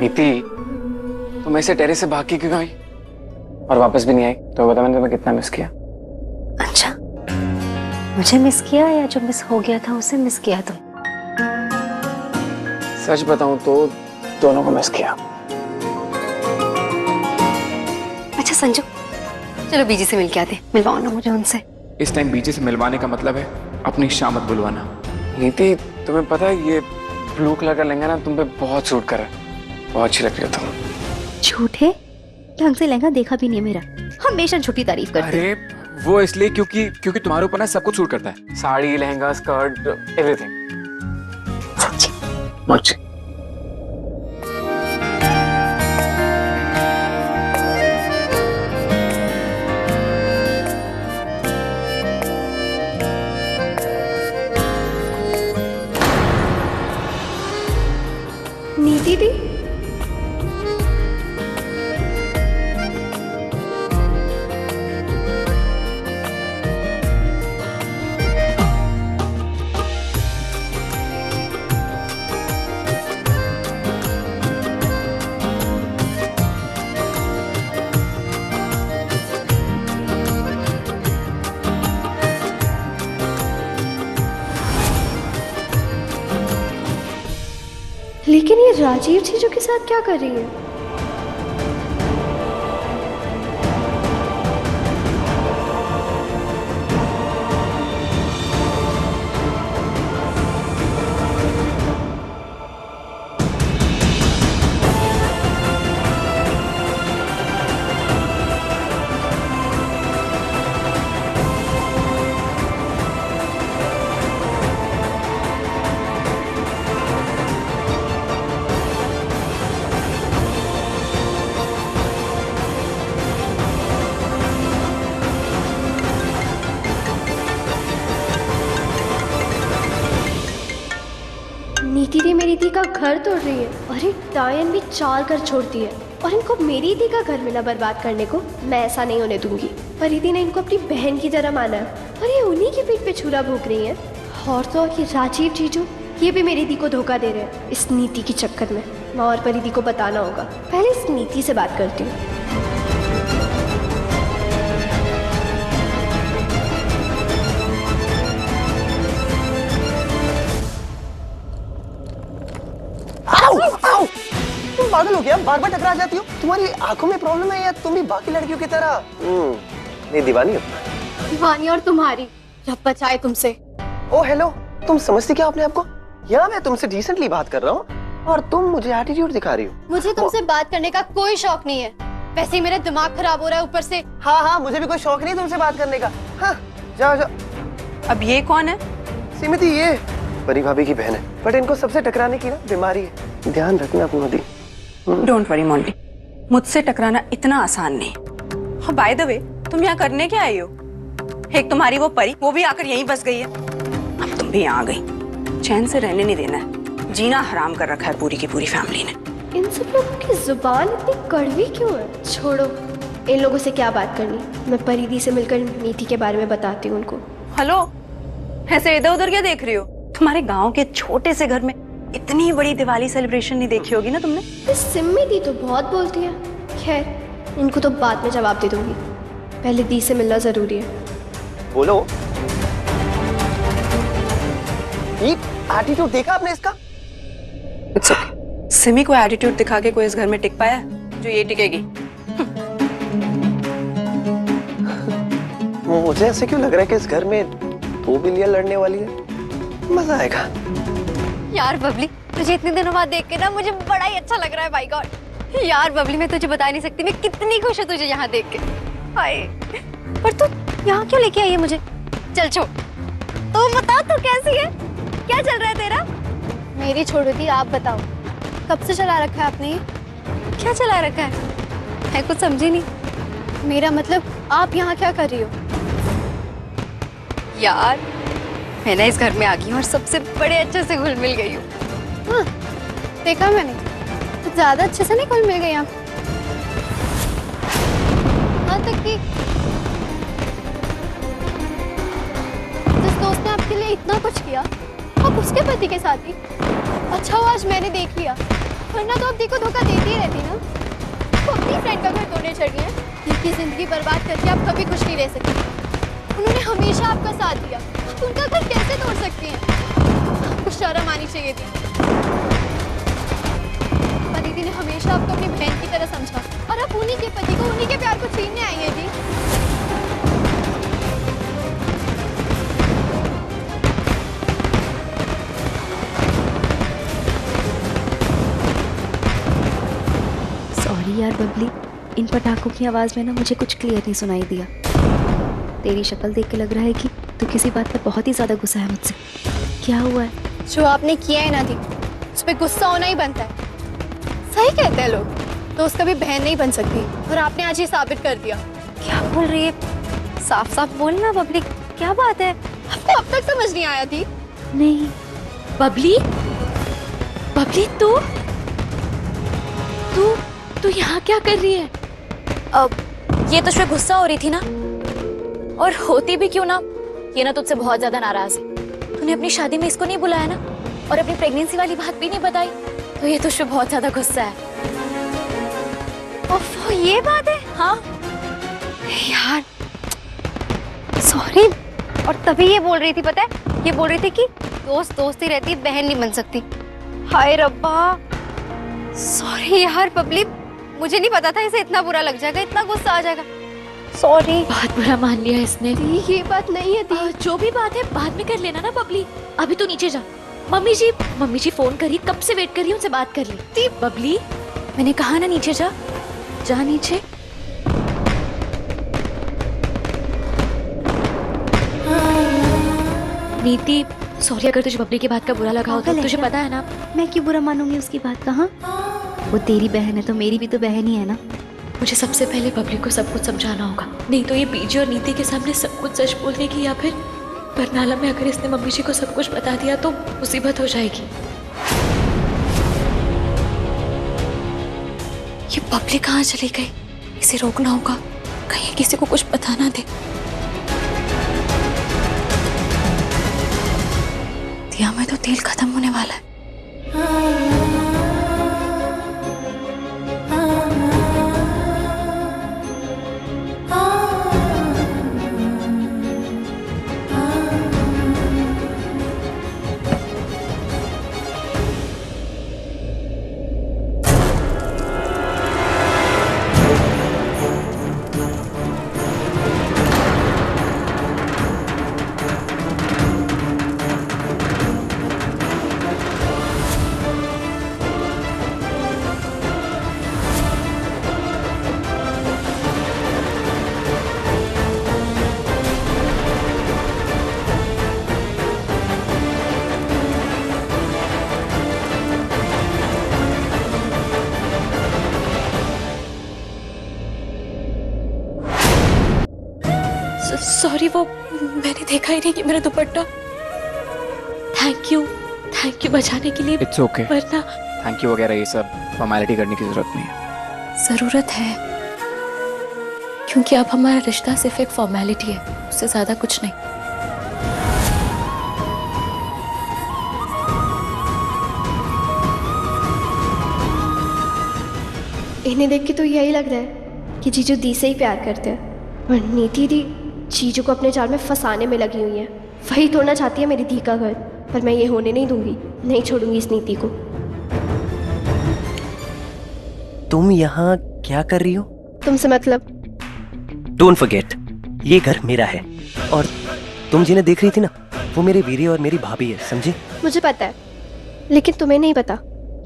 नीति, तुम ऐसे टेरेस से भाग के क्यों आई और वापस भी नहीं आई? तो बता, मैंने तुम्हें कितना मिस किया। अच्छा, मुझे मिस किया या जो मिस हो गया था उसे मिस किया तुम? सच बताऊं तो दोनों को मिस किया। अच्छा संजू, चलो बीजी से मिल के आते, मिलवाओ ना मुझे उनसे। इस टाइम बीजे से मिलवाने का मतलब है अपनी शामत बुलवाना। नीति, तुम्हें पता है ये ब्लू कलर का लहंगा ना तुम पे बहुत सूट कर रहा है, बहुत अच्छी लग रही हो तुम। झूठ है, ढंग से लहंगा देखा भी नहीं है मेरा, हमेशा छोटी तारीफ करते। अरे वो इसलिए क्योंकि तुम्हारे ऊपर ना सब कुछ सूट करता है, साड़ी, लहंगा, स्कर्ट, एवरीथिंग। सच्ची। नीति दी, लेकिन ये राजीव चीजों के साथ क्या कर रही है? नीति दी मेरी दी का घर तोड़ रही है, अरे डायन भी चाल कर छोड़ती है, और इनको मेरी दी का घर मिला बर्बाद करने को। मैं ऐसा नहीं होने दूंगी। परिधि ने इनको अपनी बहन की तरह माना है और ये उन्हीं की पीठ पे छुरा भोंक रही है। और तो और ये राजीव जीजू, ये भी मेरी दी को धोखा दे रहे हैं इस नीति के चक्कर में। माँ और परिधि को बताना होगा, पहले इस नीति से बात करती हूँ। तुम पागल हो गया, बार बार टकरा जाती हो। तुम्हारी आंखों में प्रॉब्लम है या तुम भी बाकी लड़कियों की तरह नहीं दीवानी हो? दीवानी और तुम्हारी, जब बचाए तुमसे। ओ हेलो, तुम समझती क्या अपने आप को? यहाँ मैं तुमसे डिसेंटली बात कर रहा हूँ और तुम मुझे एटीट्यूड दिखा रही हो। मुझे तुमसे बात करने का कोई शौक नहीं है, वैसे ही मेरा दिमाग खराब हो रहा है ऊपर से। हाँ, मुझे भी कोई शौक नहीं तुमसे बात करने का। हाँ, जाओ। अब ये कौन है? सीमिति, ये परी भाभी की बहन है, बट इनको सबसे टकराने की ना बीमारी है। ध्यान रखना अपना दी। डोंट वरी मोंटी, मुझसे टकराना इतना आसान नहीं। और बाय द वे, तुम यहाँ करने क्या आई हो? एक तुम्हारी वो परी, वो भी आकर यहीं बस गई है, अब तुम भी यहाँ आ गई। चैन से रहने नहीं देना है, जीना हराम कर रखा है पूरी की पूरी फैमिली ने। इन सब लोगों की जुबान इतनी कड़वी क्यों है? छोड़ो, इन लोगों से क्या बात करनी। मैं परिधि से मिलकर नीति के बारे में बताती हूँ उनको। हेलो, ऐसे इधर उधर क्या देख रही हो? तुम्हारे गाँव के छोटे से घर में इतनी बड़ी दिवाली सेलिब्रेशन नहीं देखी होगी ना तुमने? इस सिम्मी दी तो बहुत बोलती है। खैर, इनको तो बाद में जवाब दे दूंगी, पहले दी से मिलना जरूरी है। बोलो। ये एटीट्यूड देखा आपने इसका? It's okay. सिमी को एटीट्यूड दिखा के कोई इस घर में टिक पाया जो ये टिकेगी? मुझे ऐसे क्यों लग रहा है कि इस घर में दो बिल्लियां लड़ने वाली है। मजा आएगा। यार बबली, तुझे इतने दिनों बाद देख के ना मुझे बड़ा ही अच्छा लग रहा है। बाय गॉड यार बबली, मैं तुझे बता नहीं सकती मैं कितनी खुश हूँ तुझे यहाँ देख के। हाय, पर तू यहाँ क्यों लेके आई है मुझे? चल छोड़, तू बता, तू कैसी है? क्या चल रहा है तेरा? मेरी छोड़ो दी, आप बताओ, कब से चला रखा है आपने ये? क्या चला रखा है? मैं कुछ समझी नहीं। मेरा मतलब आप यहाँ क्या कर रही हो? यार मैं ना इस घर में आ गई हूँ और सबसे बड़े अच्छे से घुल मिल गई हूँ। हाँ, देखा मैंने, तो ज्यादा अच्छे से नहीं घुल मिल गई आप। हाँ तक कि जिस दोस्त ने आपके लिए इतना कुछ किया, आप उसके पति के साथ ही। अच्छा हुआ आज मैंने देख लिया, वरना तो अब देखो धोखा देती ही रहती ना। वो अपनी फ्रेंड का घर तोड़ने चढ़ गई है। उनकी जिंदगी बर्बाद करके आप कभी खुश नहीं रह सकती। उन्होंने हमेशा आपका साथ दिया, आप उनका घर कैसे तोड़ सकती हैं? आपको शर्म आनी चाहिए थी। पर दीदी ने हमेशा आपको अपनी बहन की तरह समझा और आप उन्हीं के पति को, उन्हीं के प्यार को छीनने आई हैं जी। सॉरी यार बबली, इन पटाखों की आवाज़ में ना मुझे कुछ क्लियर नहीं सुनाई दिया। तेरी शक्ल देख के लग रहा है कि तू किसी बात पर बहुत ही ज़्यादा गुस्सा है मुझसे। क्या हुआ है? जो आपने किया है ना दी, उस पर गुस्सा होना ही बनता है। सही कहते हैं लोग, दोस्त कभी बहन नहीं बन सकती और आपने आज ये साबित कर दिया। क्या बोल रही है? साफ साफ बोलना बबली, क्या बात है? आपको अब तक समझ नहीं आया थी? नहीं। बबली, बबली तू तू तू यहाँ क्या कर रही है? अब ये तुझ पे गुस्सा हो रही थी ना, और होती भी क्यों ना, ये ना तुझसे बहुत ज्यादा नाराज है। तूने अपनी शादी में इसको नहीं बुलाया ना, और अपनी प्रेगनेंसी वाली बात भी नहीं बताई, तो ये तुझ पे बहुत ज्यादा गुस्सा है। ओह, ये बात है? हाँ यार सॉरी। और तभी ये बोल रही थी, पता है, ये बोल रही थी कि दोस्त दोस्ती रहती, बहन नहीं बन सकती। हाय रब्बा, सॉरी यार बबली, मुझे नहीं पता था इसे इतना बुरा लग जाएगा, इतना गुस्सा आ जाएगा। सॉरी। बहुत बुरा मान लिया इसने। ये बात नहीं है दी। जो भी बात है बाद में कर लेना ना बबली, अभी तू नीचे जा। मम्मी जी फोन करी, कब से वेट कर रही, उनसे बात कर ली। बबली मैंने कहा ना नीचे जा, जा नीचे। नीति सॉरी अगर तुझे बबली की बात का बुरा लगा हो, तो तुझे पता है ना। मैं क्यों बुरा मानूंगी उसकी बात का? हाँ, वो तेरी बहन है तो मेरी भी तो बहन ही है ना। मुझे सबसे पहले बबली को सब कुछ समझाना होगा, नहीं तो ये बीजी और नीति के सामने सब कुछ सच बोल देगी, या फिर बरनाला में अगर इसने मम्मी जी को सब कुछ बता दिया तो मुसीबत हो जाएगी। ये बबली कहाँ चली गई? इसे रोकना होगा, कहीं किसी को कुछ पता ना दे। दिया में तो तेल खत्म होने वाला है। सॉरी, वो मैंने देखा ही नहीं कि मेरा दुपट्टा। थैंक यू बचाने के लिए। It's okay. वरना थैंक यू वगैरह ये सब फॉर्मेलिटी करने की जरूरत नहीं है। जरूरत है, क्योंकि अब हमारा रिश्ता सिर्फ एक फॉर्मेलिटी है, उससे ज्यादा कुछ नहीं। इन्हें देख के तो यही लग रहा है कि जीजू दी से ही प्यार करते हैं, और नीति दी जीजू को अपने जाल में फंसाने में लगी हुई है। वही तोड़ना चाहती है मेरी धी का घर, पर मैं ये होने नहीं दूंगी, नहीं छोड़ूंगी इस नीति को। तुम यहाँ क्या कर रही हो? तुमसे मतलब? डोंट फॉरगेट, ये घर मेरा है, और तुम जिन्हें देख रही थी ना, वो मेरे वीरे और मेरी भाभी है, समझे? मुझे पता है, लेकिन तुम्हें नहीं पता।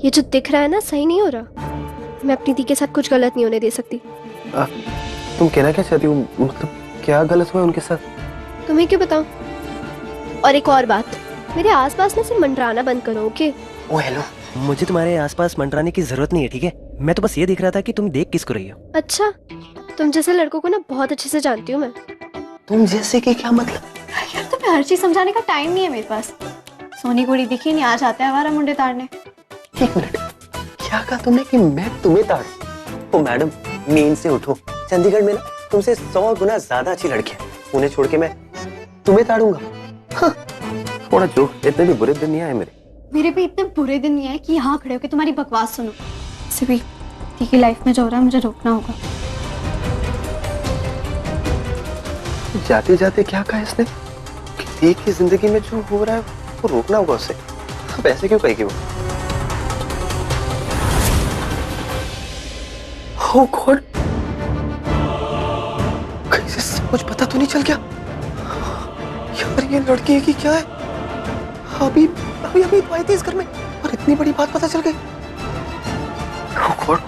ये जो दिख रहा है ना, सही नहीं हो रहा। मैं अपनी दी के साथ कुछ गलत नहीं होने दे सकती। तुम कहना क्या चाहती हो? मतलब क्या गलत हुआ उनके साथ? तुम्हें क्यों बताऊं? और एक और बात, मेरे आसपास में से मंडराना बंद करो, ओके? ओ हेलो, मुझे तुम्हारे आसपास मंडराने की जरूरत नहीं है, ठीक है? मैं तो बस ये देख रहा था कि तुम देख किसको रही हो। अच्छा, तुम जैसे लड़कों को ना बहुत अच्छे से जानती हूँ मैं। तुम जैसे कि क्या मतलब? यार तुम्हें हर चीज समझाने का टाइम नहीं है मेरे पास। सोनी कुड़ी दिखी नहीं, आ जाते हैं हमारा मुंडे ताड़ने। एक मिनट, क्या कहा तुमने कि मैं तुम्हें ताड़ू? ओ मैडम, नींद से उठो। चंडीगढ़ में ना तुमसे 100 गुना ज्यादा अच्छी लड़कियां, उन्हें छोड़ के मैं तुम्हें ताड़ूंगा? हाँ। थोड़ा जो, इतने भी बुरे दिन नहीं आए मेरे। मेरे पे इतने बुरे दिन नहीं आए कि यहाँ खड़े होकर तुम्हारी बकवास सुनो। वैसे भी दी की लाइफ में जो हो रहा है मुझे रोकना होगा। जाते जाते क्या कहा इसने? दी की जिंदगी में जो हो रहा है वो रोकना होगा उसे। अब ऐसे क्यों कहेगी वो? Oh God! कहीं से सब कुछ पता तो नहीं चल गया? यार ये लड़की है कि क्या है? अभी अभी अभी तो आई थी इस घर में और इतनी बड़ी बात पता चल गई। Oh God!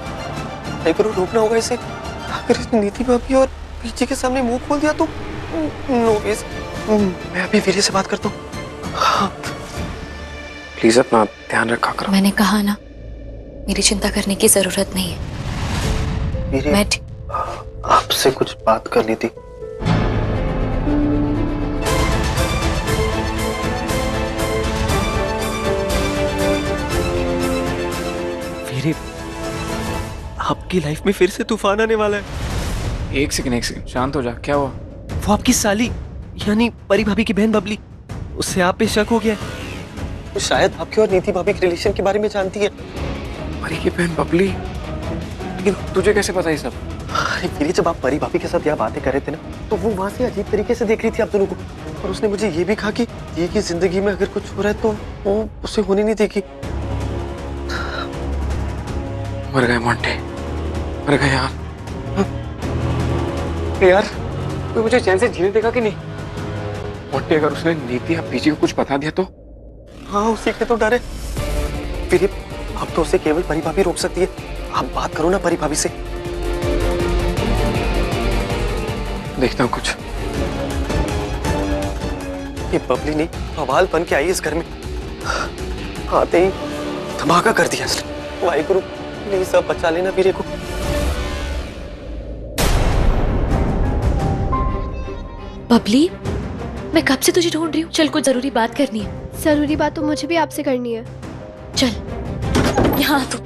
नहीं करो, रोकना होगा इसे। अगर इसने नीति भाभी और पीछे के सामने मुंह खोल दिया तो नो वेज। मैं अभी वीरे से बात करता हूँ। हाँ। प्लीज अपना ध्यान रखा करो। मैंने कहा ना, मेरी चिंता करने की जरूरत नहीं है। वीरे, मैं आपसे कुछ बात करनी थी। वीरे, आपकी लाइफ में फिर से तूफान आने वाला है। एक सेकंड शांत हो जा। क्या हुआ? वो आपकी साली यानी परी भाभी की बहन बबली, उससे आप पे शक हो गया है। वो शायद आपके और नीति भाभी के रिलेशन के बारे में जानती है। परी की बहन बबली? लेकिन तुझे कैसे पता ये सब? अरे वीरे, जब आप परी भाभी के साथ यहाँ बातें कर रहे थे ना, तो वो वहां से अजीब तरीके से देख रही थी आप दोनों को। और उसने मुझे ये भी कहा कि ये की जिंदगी में अगर कुछ हो रहा है तो वो उसे होने नहीं देगी। मर गए मोंटी, मर गए यार। यार कोई मुझे चैन से जीने देगा कि नहीं? मोंटी, अगर उसने नीति या पीजी को कुछ बता दिया तो? हाँ, उसी के तो डर है। फिर अब तो उसे केवल परी भाभी रोक सकती है। आप बात करो ना परी भाभी से। देखता हूँ कुछ। ये बबली नहीं, बवाल बन के आई इस घर में। आते ही धमाका कर दिया इसने। वाहिगुरु, प्लीज सब बचा लेना वीरे को। बबली, मैं कब से तुझे ढूंढ रही हूँ। चल, कुछ जरूरी बात करनी है। जरूरी बात तो मुझे भी आपसे करनी है। चल यहाँ आ तू।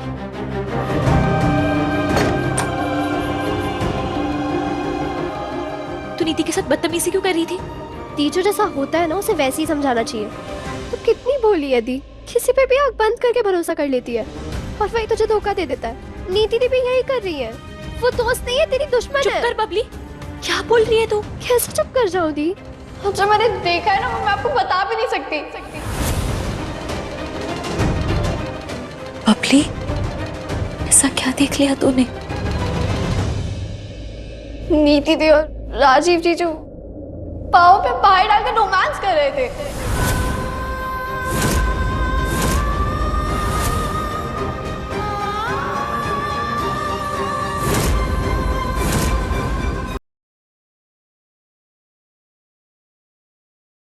तू नीति के साथ बदतमीजी क्यों कर रही थी? दी जो जैसा होता है ना उसे वैसे ही समझाना चाहिए। तो कितनी भोली है दी, किसी पे भी आंख बंद करके भरोसा कर लेती है और वही तुझे धोखा दे देता है। नीति दी भी यही कर रही है। वो दोस्त नहीं है, तेरी दुश्मन चुप है। कर बबली, क्या बोल रही है तू? कैसे चुप कर जाऊं दी? अब जो मैंने देखा है ना वो मैं आपको बता भी नहीं सकती। बबली, ऐसा क्या देख लिया तूने? नीति दी और राजीव जी जो पाँव पे पाए डालकर रोमांस कर रहे थे।